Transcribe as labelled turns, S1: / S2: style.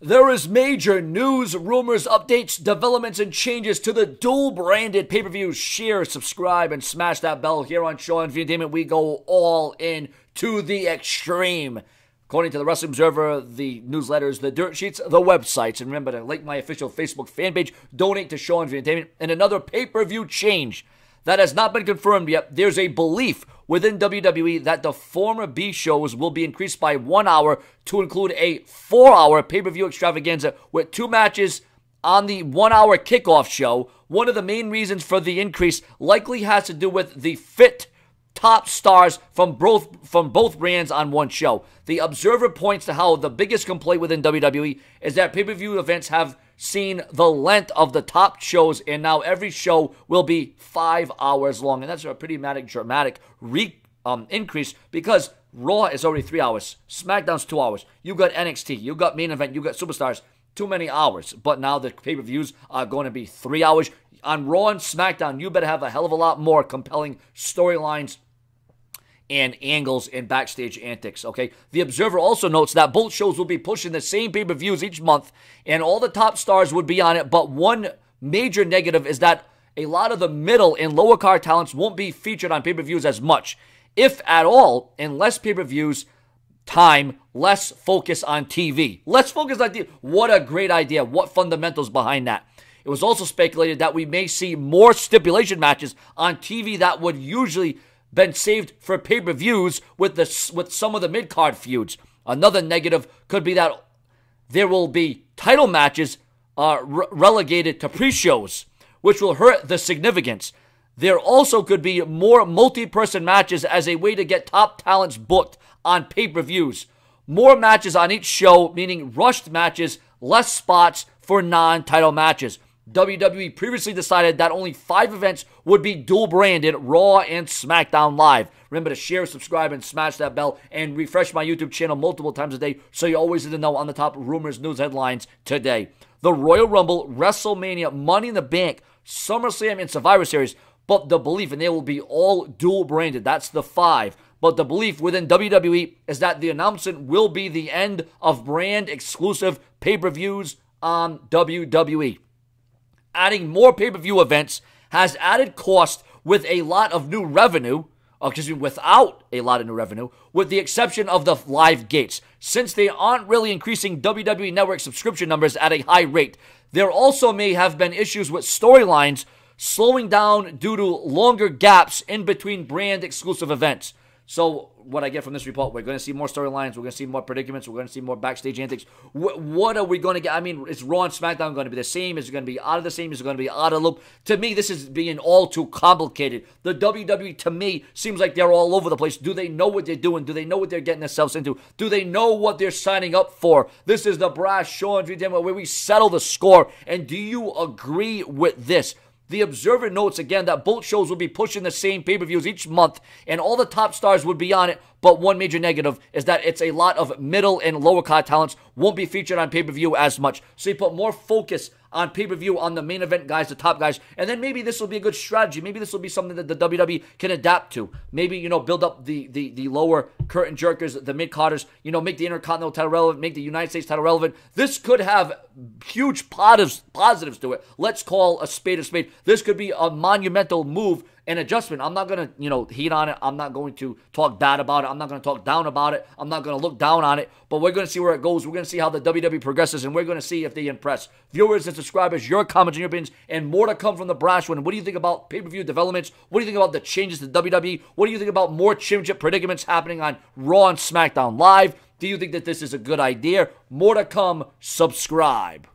S1: There is major news, rumors, updates, developments, and changes to the dual-branded pay-per-views. Share, subscribe, and smash that bell here on Show Entertainment. We go all in to the extreme. According to the Wrestling Observer, the newsletters, the dirt sheets, the websites, and remember to like my official Facebook fan page, donate to Show Entertainment, and another pay-per-view change that has not been confirmed yet. There's a belief within WWE that the former B shows will be increased by 1 hour to include a 4-hour pay-per-view extravaganza with 2 matches on the 1-hour kickoff show. One of the main reasons for the increase likely has to do with the fit top stars from both brands on one show. The Observer points to how the biggest complaint within WWE is that pay-per-view events have seen the length of the top shows, and now every show will be 5 hours long. And that's a pretty dramatic increase because Raw is already 3 hours. SmackDown's 2 hours. You got NXT. You got Main Event. You got Superstars. Too many hours. But now the pay-per-views are going to be 3 hours. On Raw and SmackDown, you better have a hell of a lot more compelling storylines and angles and backstage antics, okay? The Observer also notes that both shows will be pushing the same pay-per-views each month, and all the top stars would be on it, but one major negative is that a lot of the middle and lower card talents won't be featured on pay-per-views as much, if at all, and less pay-per-views time, less focus on TV. Less focus on TV. What a great idea. What fundamentals behind that? It was also speculated that we may see more stipulation matches on TV that would usually been saved for pay-per-views with some of the mid-card feuds. Another negative could be that there will be title matches relegated to pre-shows, which will hurt the significance. There also could be more multi-person matches as a way to get top talents booked on pay-per-views. More matches on each show, meaning rushed matches, less spots for non-title matches. WWE previously decided that only 5 events would be dual-branded, Raw and SmackDown Live. Remember to share, subscribe, and smash that bell, and refresh my YouTube channel multiple times a day so you always need to know on the top rumors, news, headlines today. The Royal Rumble, WrestleMania, Money in the Bank, SummerSlam, and Survivor Series, but the belief, and they will be all dual-branded, that's the 5. But the belief within WWE is that the announcement will be the end of brand-exclusive pay-per-views on WWE. Adding more pay-per-view events has added cost with a lot of new revenue, without a lot of new revenue, with the exception of the live gates. Since they aren't really increasing WWE Network subscription numbers at a high rate, there also may have been issues with storylines slowing down due to longer gaps in between brand-exclusive events. So what I get from this report, we're going to see more storylines, we're going to see more predicaments, we're going to see more backstage antics. What are we going to get? I mean, is Raw and SmackDown going to be the same? Is it going to be out of the same? Is it going to be out of the loop? To me, this is being all too complicated. The WWE, to me, seems like they're all over the place. Do they know what they're doing? Do they know what they're getting themselves into? Do they know what they're signing up for? This is the Brass Show Entertainment where we settle the score. And do you agree with this? The Observer notes again that both shows will be pushing the same pay-per-views each month, and all the top stars would be on it, but one major negative is that it's a lot of middle and lower card talents won't be featured on pay-per-view as much. So you put more focus on pay-per-view on the main event guys, the top guys, and then maybe this will be a good strategy. Maybe this will be something that the WWE can adapt to. Maybe, build up the lower curtain jerkers, the mid-carders, make the Intercontinental title relevant, make the United States title relevant. This could have huge positives to it. Let's call a spade a spade. This could be a monumental move and adjustment. I'm not going to, heat on it. I'm not going to talk bad about it. I'm not going to talk down about it. I'm not going to look down on it. But we're going to see where it goes. We're going to see how the WWE progresses, and we're going to see if they impress. Viewers and subscribers, your comments and your opinions, and more to come from the Brash One. What do you think about pay-per-view developments? What do you think about the changes to WWE? What do you think about more championship predicaments happening on Raw and SmackDown Live? Do you think that this is a good idea? More to come. Subscribe.